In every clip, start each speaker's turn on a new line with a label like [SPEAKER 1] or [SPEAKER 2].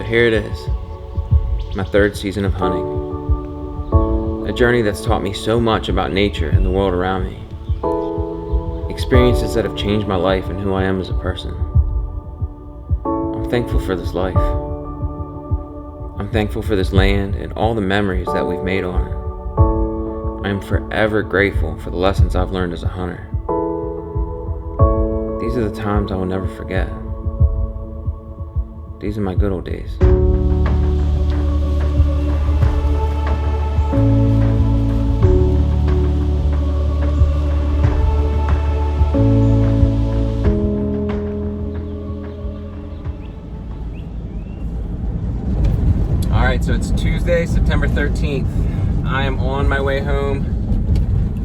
[SPEAKER 1] So here it is, my third season of hunting. A journey that's taught me so much about nature and the world around me. Experiences that have changed my life and who I am as a person. I'm thankful for this life. I'm thankful for this land and all the memories that we've made on it. I am forever grateful for the lessons I've learned as a hunter. These are the times I will never forget. These are my good old days. Alright, so it's Tuesday, September 13th. I am on my way home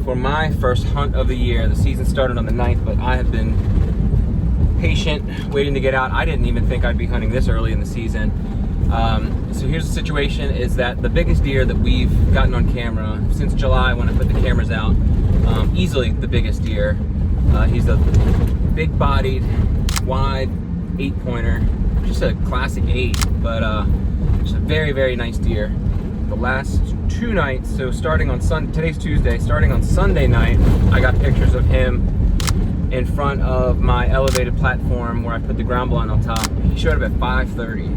[SPEAKER 1] for my first hunt of the year. The season started on the 9th, but I have been patient, waiting to get out. I didn't even think I'd be hunting this early in the season. So here's the situation, is that the biggest deer that we've gotten on camera since July when I put the cameras out, easily the biggest deer. He's a big-bodied, wide 8-pointer, just a classic 8, but just a very, very nice deer. The last 2 nights, so starting on today's Tuesday, starting on Sunday night, I got pictures of him in front of my elevated platform where I put the ground blind on top. He showed up at 5:30.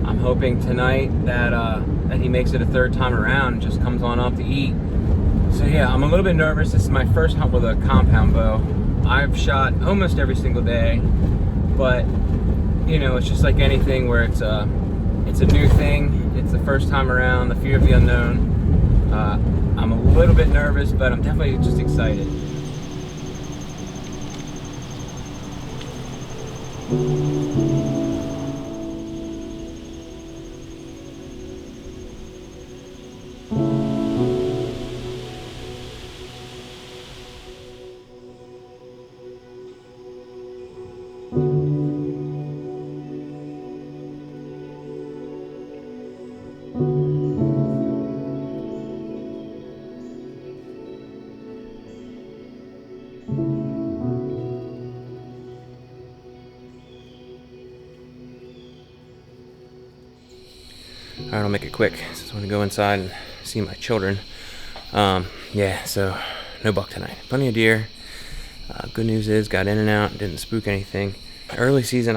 [SPEAKER 1] I'm hoping tonight that he makes it a third time around and just comes on up to eat. So yeah, I'm a little bit nervous. This is my first hunt with a compound bow. I've shot almost every single day, but you know, it's just like anything where it's a new thing. It's the first time around, the fear of the unknown. I'm a little bit nervous, but I'm definitely just excited. Alright, I'll make it quick since I want to go inside and see my children. Yeah, so no buck tonight. Plenty of deer. Good news is, got in and out, didn't spook anything. Early season,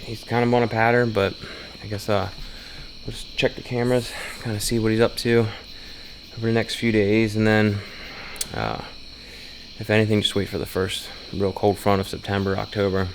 [SPEAKER 1] he's kind of on a pattern, but I guess we'll just check the cameras, kind of see what he's up to over the next few days, and then if anything, just wait for the first real cold front of September, October.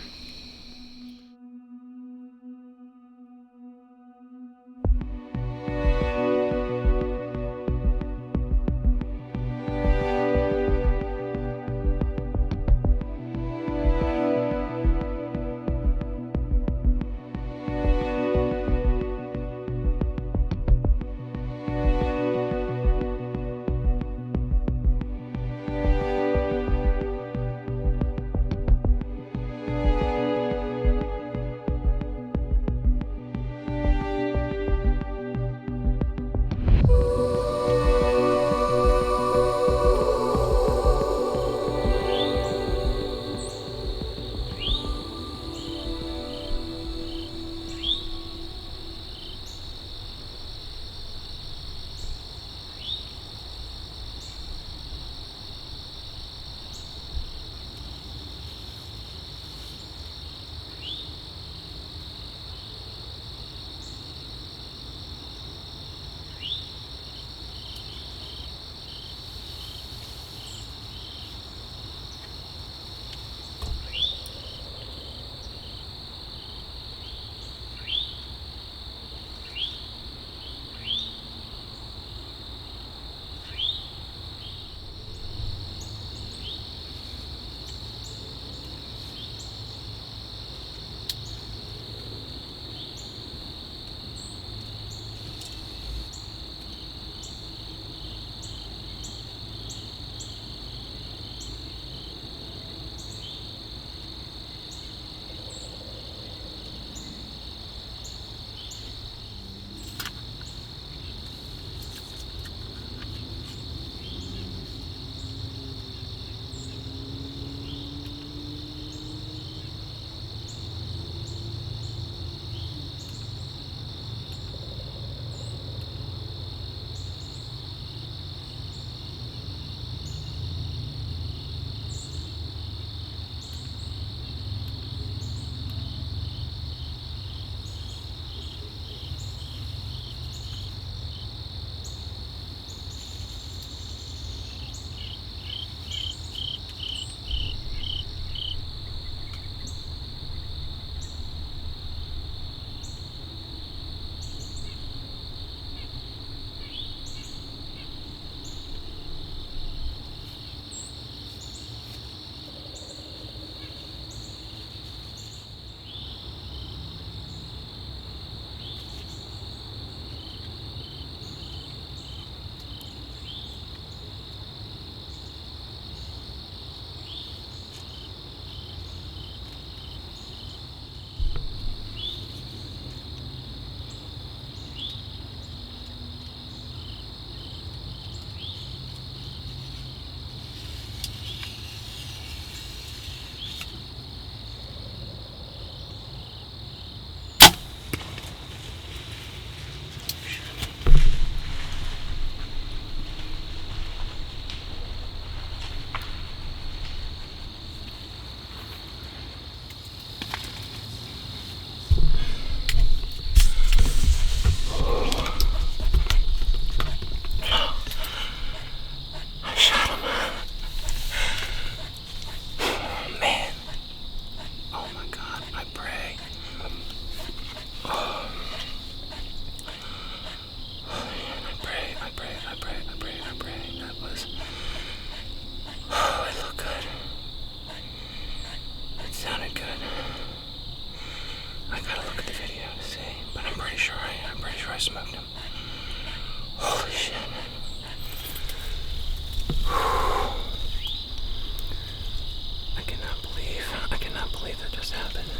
[SPEAKER 1] happened.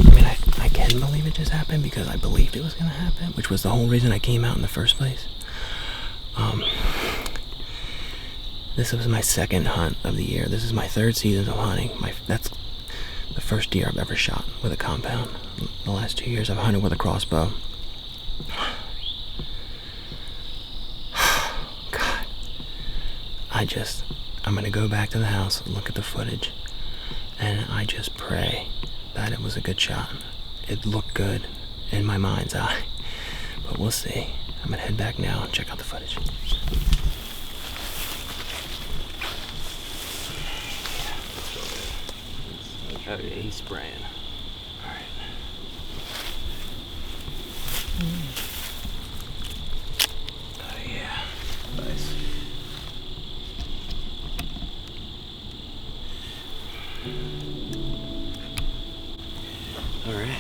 [SPEAKER 1] I mean, I can believe it just happened because I believed it was gonna happen, which was the whole reason I came out in the first place. This was my second hunt of the year. This is my third season of hunting. That's the first deer I've ever shot with a compound. The last 2 years I've hunted with a crossbow. God. I'm gonna go back to the house and look at the footage, and I just pray that it was a good shot. It looked good in my mind's eye, but we'll see. I'm gonna head back now and check out the footage. Oh yeah, he's spraying. All right. Oh yeah, nice. All right.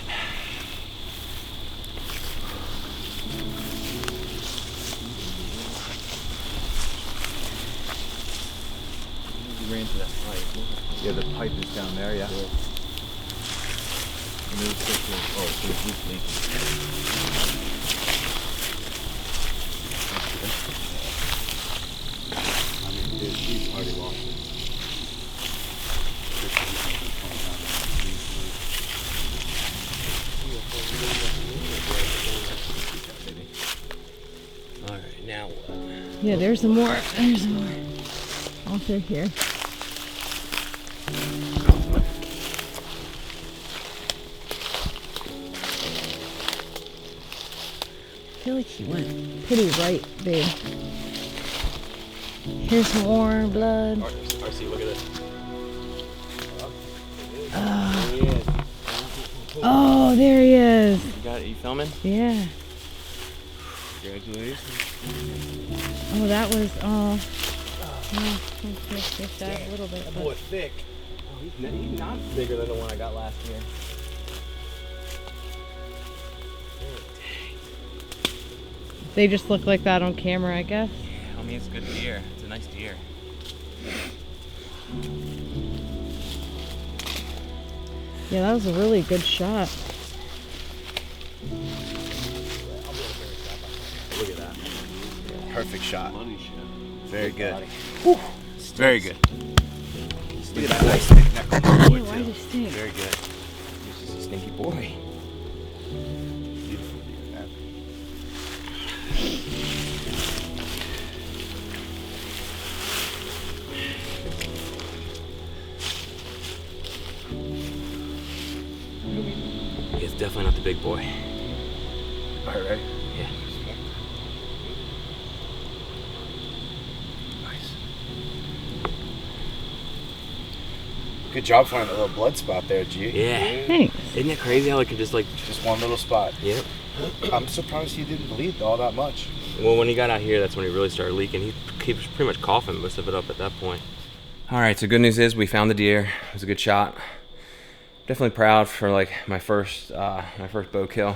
[SPEAKER 1] You ran to that pipe.
[SPEAKER 2] Yeah, the pipe is down there, yeah. And it was just so the roof leaking. I mean, he's already lost it.
[SPEAKER 1] All right, now what?
[SPEAKER 3] Yeah, there's some more. There's some more. Also here. I feel like he went pretty right, babe. Here's more blood.
[SPEAKER 1] RC, look at this.
[SPEAKER 3] Oh, there he is.
[SPEAKER 1] You got it? You filming?
[SPEAKER 3] Yeah.
[SPEAKER 1] Congratulations.
[SPEAKER 3] Oh, that was, just that a little bit.
[SPEAKER 1] That boy's thick. Oh, he's not bigger than the one I got last year.
[SPEAKER 3] They just look like that on camera, I guess.
[SPEAKER 1] Yeah, I mean, it's a good deer. It's a nice deer.
[SPEAKER 3] Yeah, that was a really good shot.
[SPEAKER 2] Look at that. Perfect shot. Very good.
[SPEAKER 1] Very good.
[SPEAKER 2] Look at that nice thick neck on the
[SPEAKER 3] Yeah,
[SPEAKER 2] wood,
[SPEAKER 3] why
[SPEAKER 2] too.
[SPEAKER 3] does he stink?
[SPEAKER 2] Very good.
[SPEAKER 1] He's just a stinky boy.
[SPEAKER 2] Beautiful deer, man.
[SPEAKER 1] It's definitely not the big boy.
[SPEAKER 2] All right.
[SPEAKER 1] Yeah.
[SPEAKER 2] Nice. Good job finding that little blood spot there, G.
[SPEAKER 1] Yeah.
[SPEAKER 3] Thanks.
[SPEAKER 1] Isn't it crazy how it could just like...
[SPEAKER 2] Just one little spot.
[SPEAKER 1] Yep.
[SPEAKER 2] I'm surprised he didn't bleed all that much.
[SPEAKER 1] Well, when he got out here, that's when he really started leaking. He was pretty much coughing most of it up at that point. All right, so good news is we found the deer. It was a good shot. Definitely proud for like my first bow kill.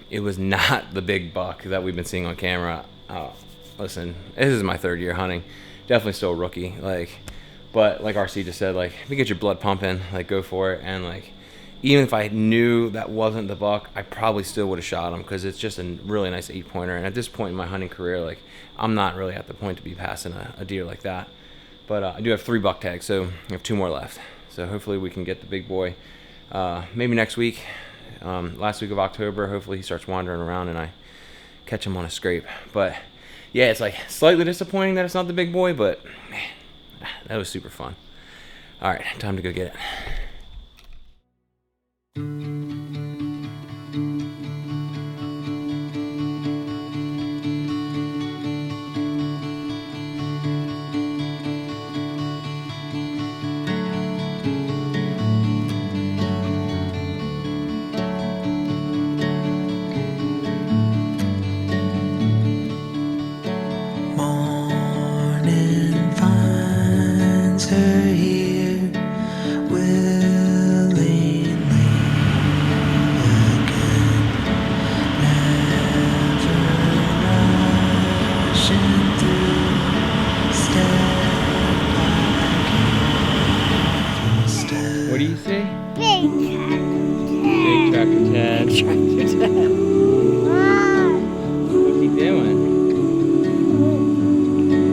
[SPEAKER 1] It was not the big buck that we've been seeing on camera. Listen, this is my third year hunting. Definitely still a rookie. But like RC just said, like if you get your blood pumping, like go for it. And like even if I knew that wasn't the buck, I probably still would have shot him because it's just a really nice 8-pointer. And at this point in my hunting career, like I'm not really at the point to be passing a deer like that. But I do have 3 buck tags, so I have 2 more left. So hopefully we can get the big boy maybe next week, last week of October. Hopefully he starts wandering around and I catch him on a scrape. But yeah, it's like slightly disappointing that it's not the big boy, but man, that was super fun. All right, time to go get it. What do you see?
[SPEAKER 3] tractor dad.
[SPEAKER 1] What's he doing?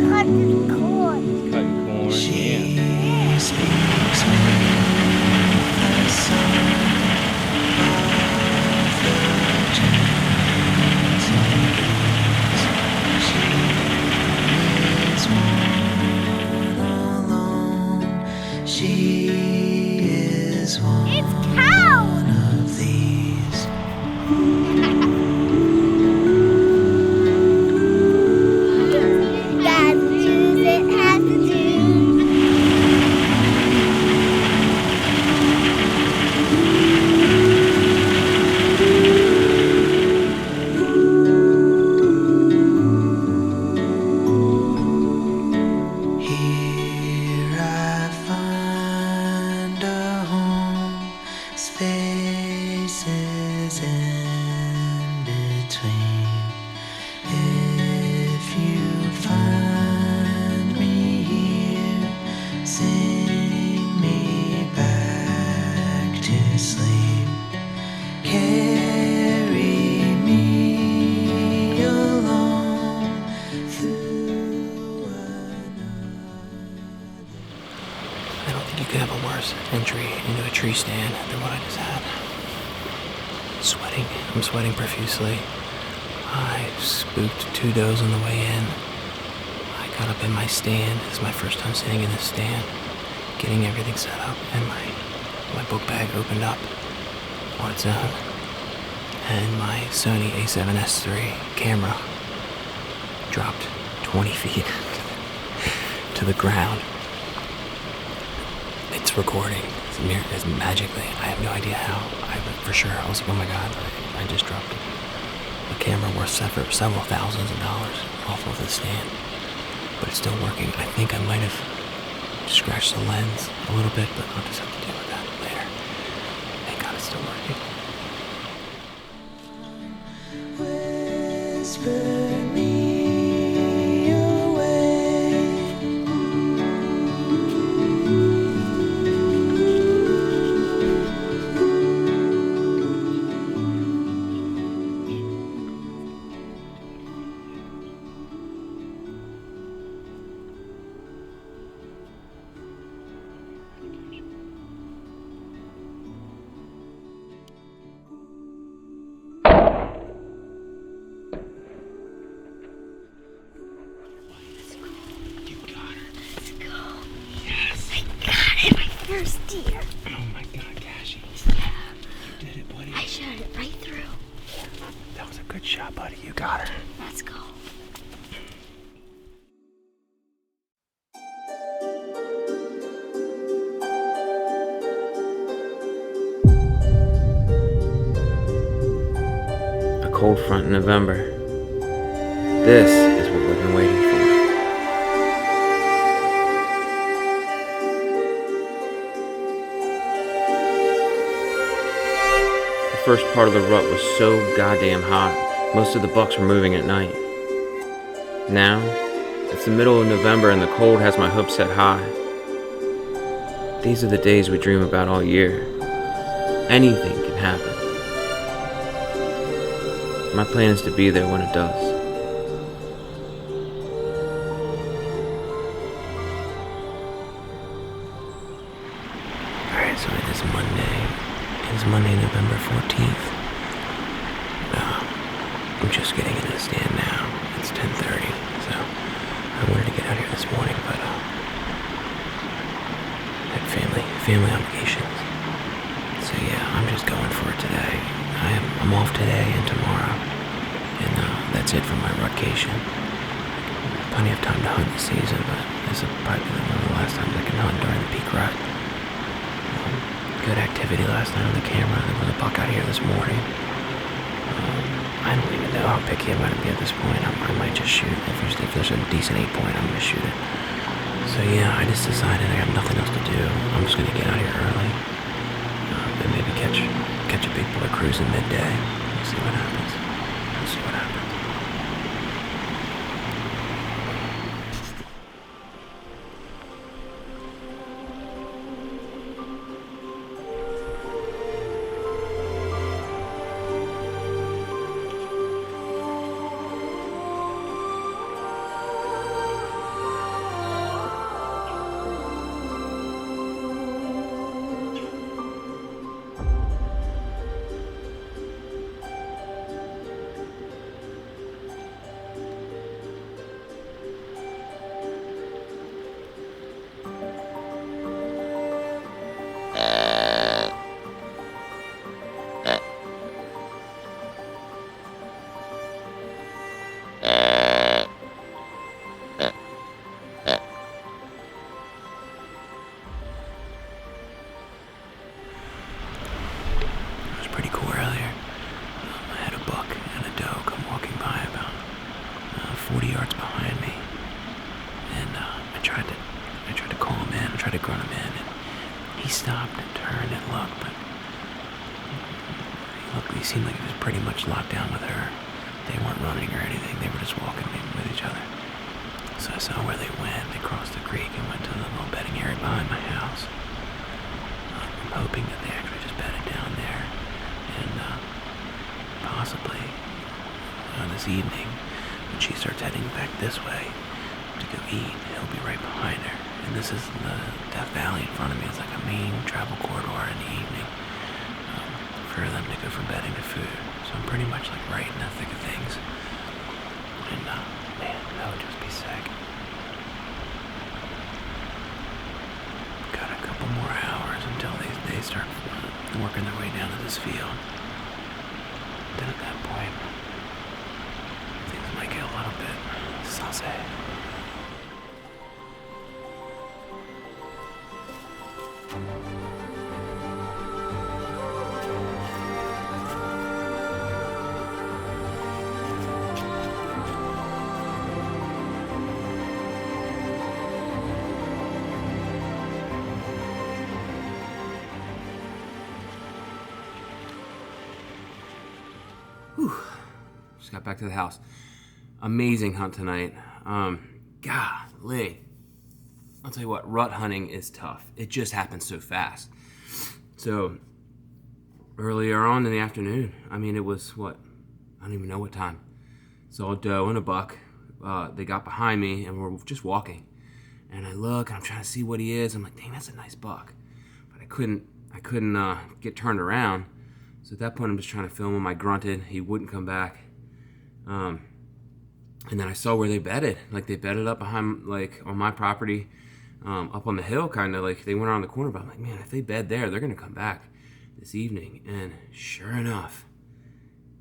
[SPEAKER 4] Cutting corn.
[SPEAKER 1] Cutting corn.
[SPEAKER 5] She
[SPEAKER 1] Yeah.
[SPEAKER 5] speaks with the song of the giants. She is one alone. She is one of these.
[SPEAKER 4] Gotta choose it, has to choose.
[SPEAKER 5] Here I find a home, spaces in between. If you find me here, sing me back to sleep. Carry me along through I don't think you could have a worse entry into a tree stand than what I just had. Sweating. I'm sweating profusely. I spooked 2 does on the way in. I got up in my stand. This is my first time sitting in this stand, getting everything set up, and my book bag opened up on its own. And my Sony A7S III camera dropped 20 feet to the ground. It's recording. It's magically. I have no idea how. For sure, I was like, oh my god, I just dropped a camera worth several thousands of dollars off of the stand. But it's still working. I think I might have scratched the lens a little bit, but I'll just have to deal with that later. Thank God it's still working. Whisper me away.
[SPEAKER 4] First deer.
[SPEAKER 1] Oh my god, Cassie. You did it, buddy.
[SPEAKER 4] I shot it right through.
[SPEAKER 1] That was a good shot, buddy. You got her.
[SPEAKER 4] Let's go.
[SPEAKER 1] A cold front in November. This is what we've been waiting for. The first part of the rut was so goddamn hot, most of the bucks were moving at night. Now, it's the middle of November and the cold has my hopes set high. These are the days we dream about all year. Anything can happen. My plan is to be there when it does. Alright, so it is Monday. It is Monday, November 14th. I'm just getting into the stand now. It's 10:30, so I wanted to get out here this morning, but I had family obligations. So yeah, I'm just going for it today. I'm off today and tomorrow, and that's it for my rutcation. Plenty of time to hunt this season, but this will probably be one of the last times I can hunt during the peak rut. Good activity last night on the camera. There was a buck out here this morning. I don't even know how picky I'm going to be at this point. I might just shoot. If there's a decent 8-point, I'm going to shoot it. So yeah, I just decided I have nothing else to do. I'm just going to get out here early. And maybe catch a big boy cruising midday. We'll see what happens. We'll see what happens.
[SPEAKER 5] stopped and turned and looked, but he seemed like he was pretty much locked down with her. They weren't running or anything. They were just walking with each other. So I saw where they went. They crossed the creek and went to the little bedding area behind my house. I'm hoping that they actually just bedded down there. And possibly this evening, when she starts heading back this way to go eat, he'll be right behind her. And this is the Death Valley in front of me. It's like a main travel corridor in the evening for them to go from bedding to food. So I'm pretty much like right in the thick of things. And man, that would just be sick. Got a couple more hours until they start working their way down to this field. Then at that point, things might get a little bit saucy.
[SPEAKER 1] Just got back to the house. Amazing hunt tonight. Golly. I'll tell you what, rut hunting is tough. It just happens so fast. So, earlier on in the afternoon, I mean, it was what? I don't even know what time. Saw a doe and a buck. They got behind me and we're just walking. And I look and I'm trying to see what he is. I'm like, dang, that's a nice buck. But I couldn't get turned around. So at that point, I'm just trying to film him. I grunted. He wouldn't come back. And then I saw where they bedded. Like, they bedded up behind, like, on my property, up on the hill, kind of. Like, they went around the corner. But I'm like, man, if they bed there, they're going to come back this evening. And sure enough,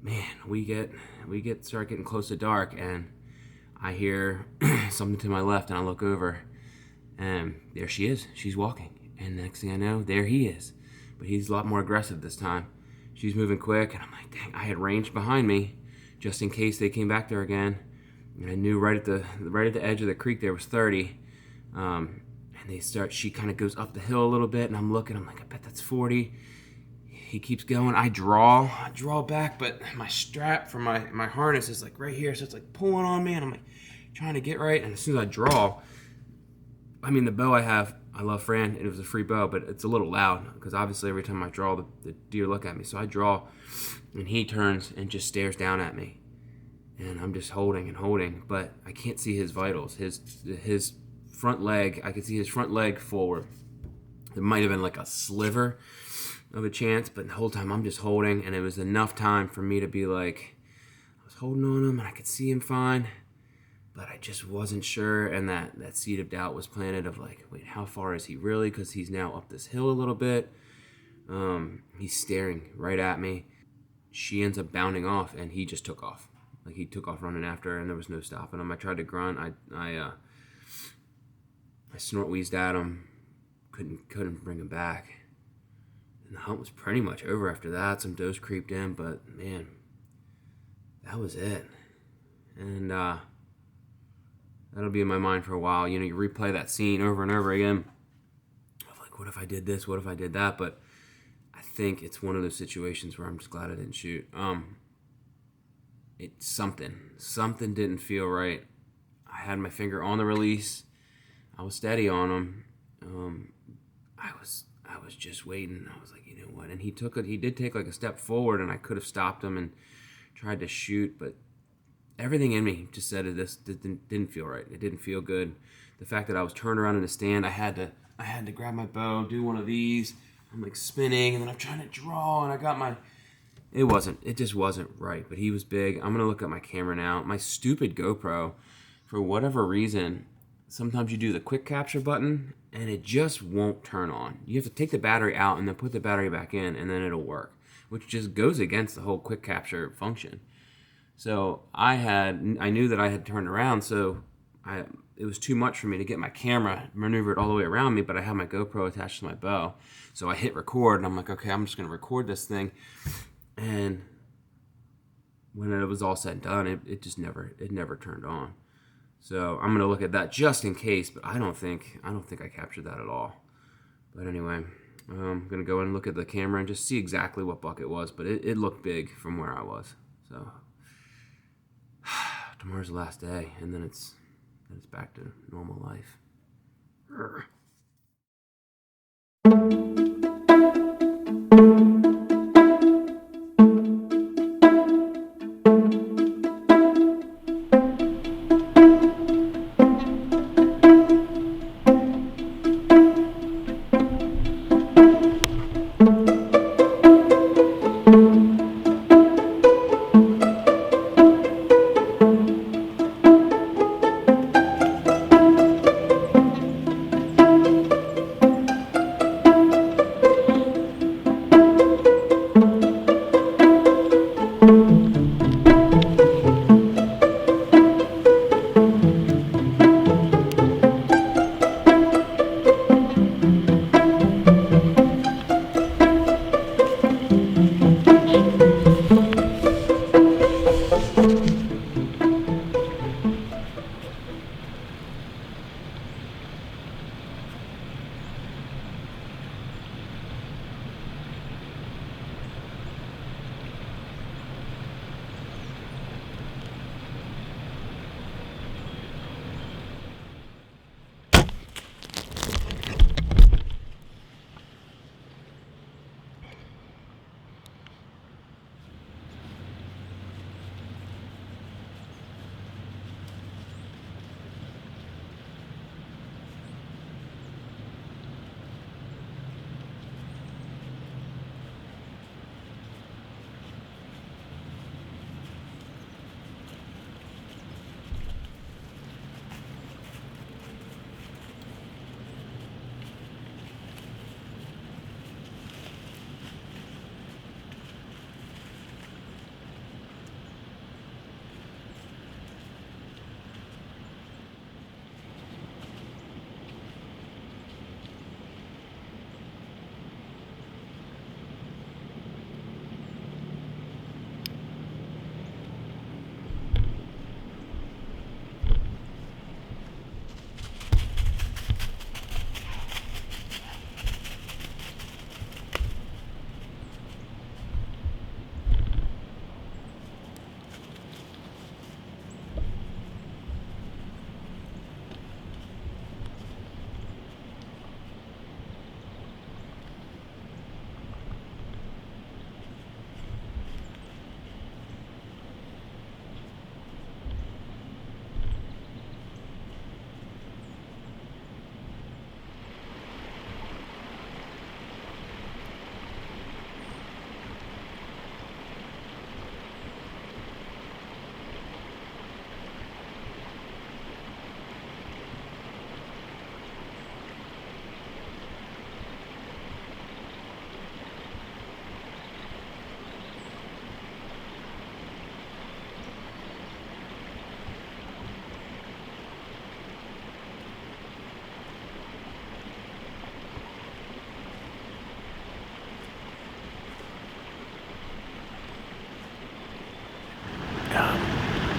[SPEAKER 1] man, we start getting close to dark. And I hear something to my left. And I look over. And there she is. She's walking. And next thing I know, there he is. But he's a lot more aggressive this time. She's moving quick, and I'm like, dang, I had range behind me just in case they came back there again. And I knew right at the edge of the creek there was 30. And she kind of goes up the hill a little bit, and I'm looking, I'm like, I bet that's 40. He keeps going. I draw back, but my strap for my harness is like right here, so it's like pulling on me, and I'm like trying to get right. And as soon as I draw, I mean, the bow I have, I love Fran, and it was a free bow, but it's a little loud because obviously every time I draw, the deer look at me. So I draw, and he turns and just stares down at me, and I'm just holding and holding, but I can't see his vitals. His front leg, I could see his front leg forward. There might have been like a sliver of a chance, but the whole time I'm just holding, and it was enough time for me to be like, I was holding on him, and I could see him fine. But I just wasn't sure, and that seed of doubt was planted of like, wait, how far is he really? Because he's now up this hill a little bit. He's staring right at me. She ends up bounding off, and he just took off. Like, he took off running after her, and there was no stopping him. I tried to grunt. I snort wheezed at him. Couldn't bring him back. And the hunt was pretty much over after that. Some does creeped in, but man, that was it. And that'll be in my mind for a while. You know, you replay that scene over and over again of like, what if I did this? What if I did that? But I think it's one of those situations where I'm just glad I didn't shoot. It's something didn't feel right. I had my finger on the release. I was steady on him. I was just waiting. I was like, you know what? And he did take like a step forward, and I could have stopped him and tried to shoot, but everything in me just said this didn't feel right. It didn't feel good. The fact that I was turned around in the stand, I had to grab my bow, do one of these. I'm like spinning, and then I'm trying to draw, and I got it just wasn't right. But he was big. I'm gonna look at my camera now. My stupid GoPro, for whatever reason, sometimes you do the quick capture button, and it just won't turn on. You have to take the battery out and then put the battery back in, and then it'll work, which just goes against the whole quick capture function. So I knew that I had turned around, so it was too much for me to get my camera maneuvered all the way around me, but I had my GoPro attached to my bow. So I hit record, and I'm like, okay, I'm just going to record this thing. And when it was all said and done, it never turned on. So I'm going to look at that just in case, but I don't think I captured that at all. But anyway, I'm gonna go and look at the camera and just see exactly what buck it was, but it looked big from where I was. So tomorrow's the last day, and then it's back to normal life. Urgh.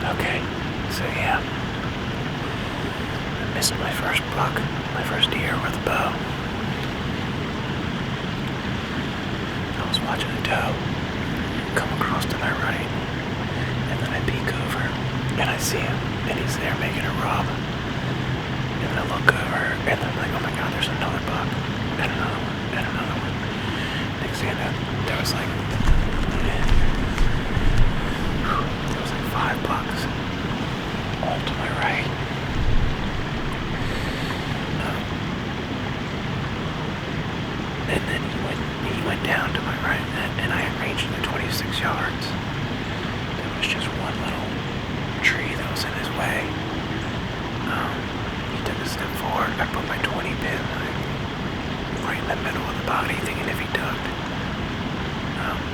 [SPEAKER 5] Okay, so yeah, I missed my first buck, my first deer with a bow. I was watching a doe come across to my right, and then I peek over, and I see him, and he's there making a rub. And then I look over, and I'm like, oh my god, there's another buck, and another one, and another one. Next thing I know, there was like 5 bucks, all to my right. And then he went down to my right, and I had ranged him at 26 yards. There was just one little tree that was in his way. He took a step forward. I put my 20 pin right in the middle of the body, thinking if he ducked,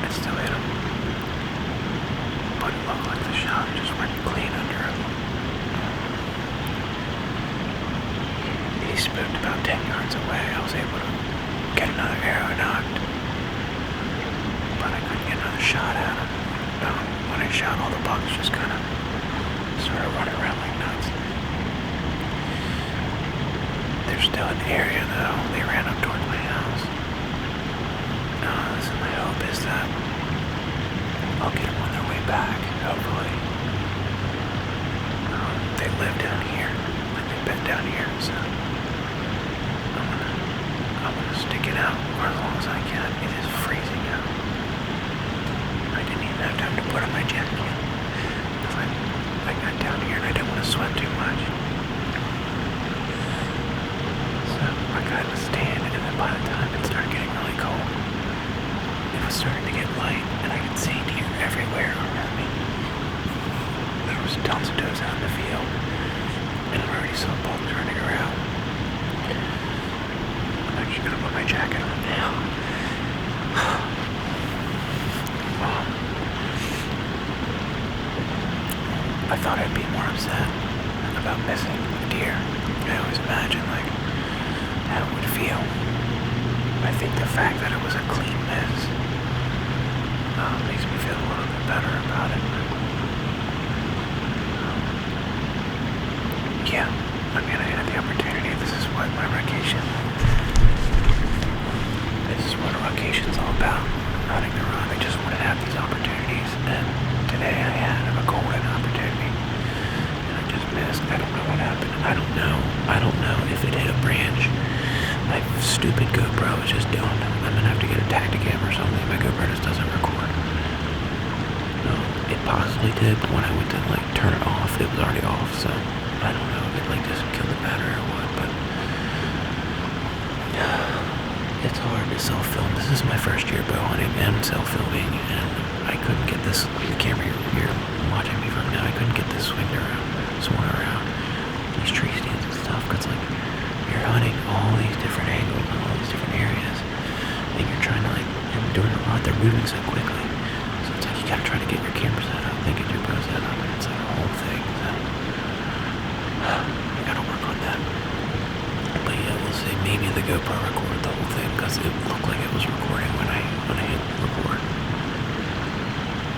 [SPEAKER 5] I'd still hit him. But it looked like the shot just went clean under him. He spooked about 10 yards away. I was able to get another arrow knocked, but I couldn't get another shot at him. When I shot, all the bucks just kind of started running around like nuts. There's still an area though. They ran up towards my house. starting to get light, and I could see deer everywhere around me. There was tons of does out in the field, and I already saw bugs running around. I'm actually gonna put my jacket on now. I thought I'd be more upset about missing deer. I always imagine like how it would feel. I think the fact that it was a clean miss makes me feel a little bit better about it. Yeah, I mean, I had the opportunity. This is what my vacation. This is what a vacation's all about. Hunting the run. I just wanted to have these opportunities, and today I had a golden opportunity, and I just missed. I don't know what happened. I don't know if it hit a branch. My stupid GoPro is just doing. I'm gonna have to get a Tacticam or something. My GoPro just doesn't record. No, it possibly did, but when I went to like turn it off, it was already off. So I don't know if it like just killed the battery or what, but it's hard to self-film. This is my first year bow hunting and self-filming, and I couldn't get this. The camera you're watching me from now, I couldn't get this swung around these tree stands and stuff, because like you're hunting all these different angles and all these different areas, and you're trying to like, and during a rut they're moving so quickly, so it's like you gotta try to get your camera set up, then get your bow set up, and it's like a whole thing. So I gotta work on that. But yeah, we'll see. Maybe the GoPro recorded the whole thing, because it looked like it was recording when I hit record,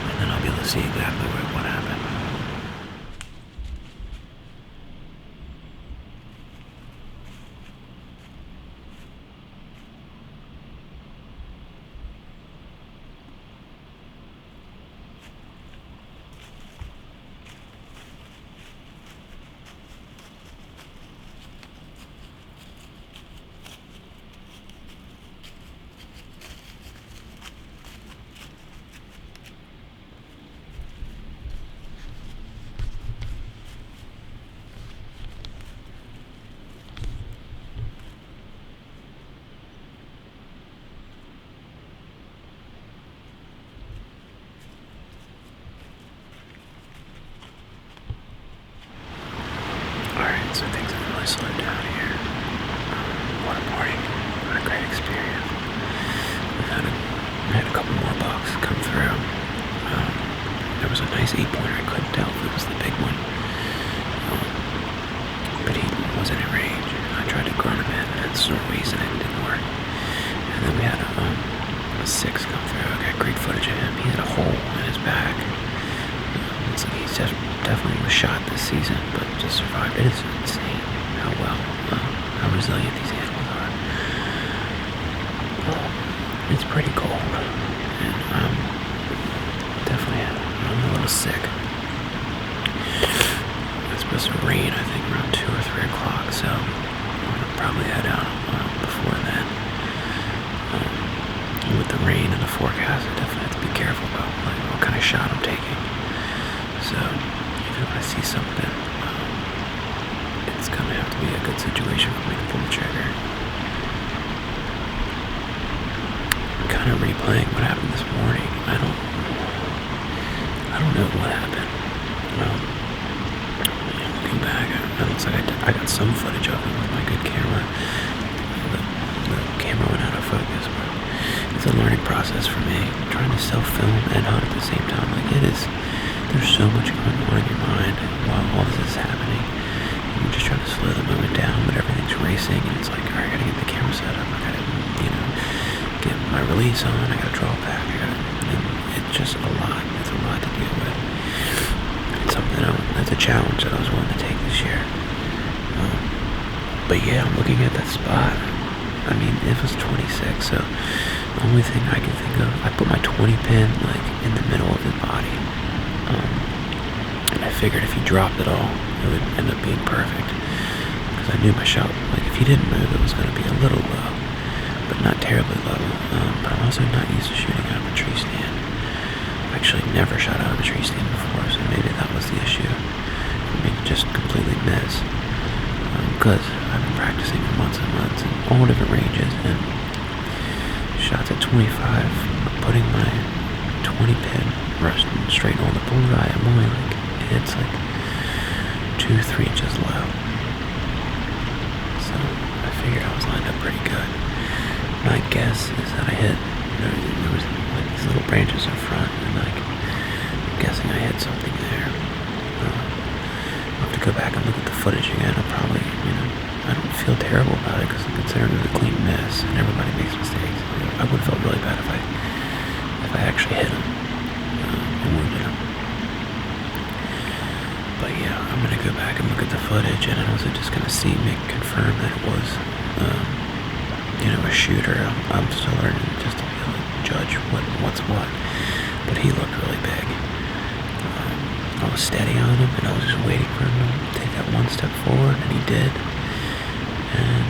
[SPEAKER 5] and then I'll be able to see exactly what happened. So things have really slowed down here. What a morning. What a great experience. We had a couple more bucks come through. There was a nice 8-pointer. I couldn't tell if it was the big one. But he wasn't in range. I tried to grunt him in and start wheezing it. It didn't work. And then we had a 6 come through. I got great footage of him. He had a hole in his back. So he's just definitely was shot this season, but just survived. It is insane how resilient these animals are. It's pretty cold, and definitely I'm a little sick. It's supposed to rain, I think, around 2 or 3 o'clock, so I'm gonna probably head out before then. With the rain and the forecast, I definitely have to be careful about like what kind of shot I'm taking. So even if I see something, it's gonna have to be a good situation for me to pull the trigger. I'm kind of replaying what happened this morning. I don't know what happened. Looking back, it looks like I got some footage of it with my good camera. The camera went out of focus, but it's a learning process for me. I'm trying to self-film and hunt at the same time. Like there's so much going on in your mind while all this is happening. You're just trying to slow the moment down, but everything's racing, and it's like, alright, I gotta get the camera set up, I gotta, get my release on, I gotta draw back, it's just a lot. It's a lot to deal with. It's something that's a challenge that I was willing to take this year. But yeah, I'm looking at that spot. I mean, it was 26, so the only thing I can think of, I put my 20 pin like in the middle of his body. And I figured if he dropped it all, it would end up being perfect. Because I knew my shot, like if he didn't move, it was going to be a little low, but not terribly low. But I'm also not used to shooting out of a tree stand. I've actually never shot out of a tree stand before, so maybe that was the issue. For me to just completely miss. Because I've been practicing for months and months in all different ranges, and shots at 25 putting my 20 pin resting straight on the bullseye. I'm only like, it's like 2-3 inches low. So I figured I was lined up pretty good. My guess is that I hit, there was like these little branches in front, and like, I'm guessing I hit something there. I'll have to go back and look at the footage again. I'll probably, I don't feel terrible about it because I consider it a clean miss, and everybody makes mistakes. I would have felt really bad if I actually hit him and wounded him. But yeah, I'm gonna go back and look at the footage, and I was just gonna confirm that it was, a shooter. I'm still learning just to be able to judge what's what. But he looked really big. I was steady on him, and I was just waiting for him to take that one step forward, and he did. And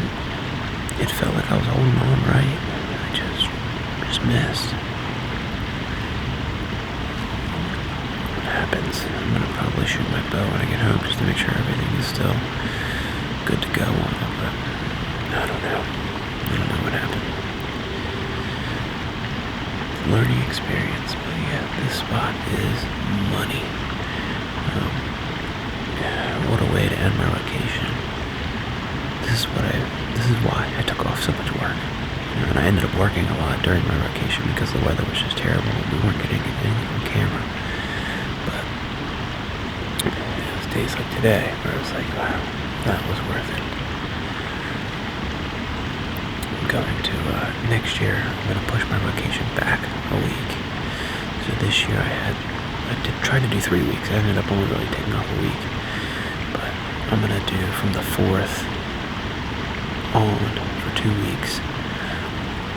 [SPEAKER 5] it felt like I was holding on right. I just missed. What happens? I'm gonna probably shoot my bow when I get home just to make sure everything is still good to go on it, but I don't know. I don't know what happened. Learning experience, but yeah, this spot is money. What a way to end my vacation. This is why I took off so much work. And I ended up working a lot during my vacation because the weather was just terrible and we weren't getting anything on camera. But it was days like today where I was like, wow, that was worth it. I'm going to, next year, I'm going to push my vacation back a week. So this year I tried to do 3 weeks. I ended up only really taking off a week. But I'm going to do from the 4th on for 2 weeks.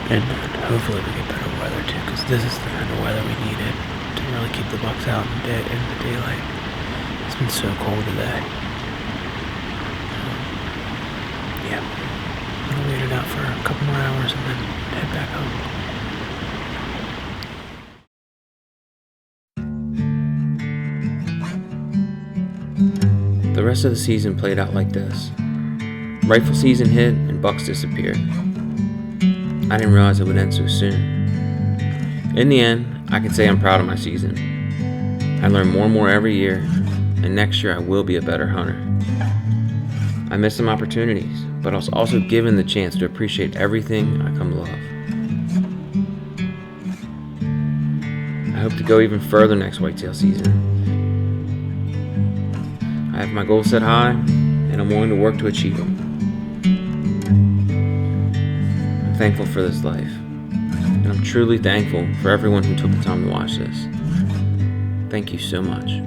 [SPEAKER 5] And hopefully we get better weather too, because this is the kind of weather we needed to really keep the bucks out in the daylight. It's been so cold today. Yeah, I'm gonna wait it out for a couple more hours and then head back home. The rest of the season played out like this. Rifle season hit and bucks disappeared. I didn't realize it would end so soon. In the end, I can say I'm proud of my season. I learn more and more every year, and next year I will be a better hunter. I missed some opportunities, but I was also given the chance to appreciate everything I come to love. I hope to go even further next whitetail season. I have my goals set high, and I'm willing to work to achieve them. I'm thankful for this life, and I'm truly thankful for everyone who took the time to watch this. Thank you so much.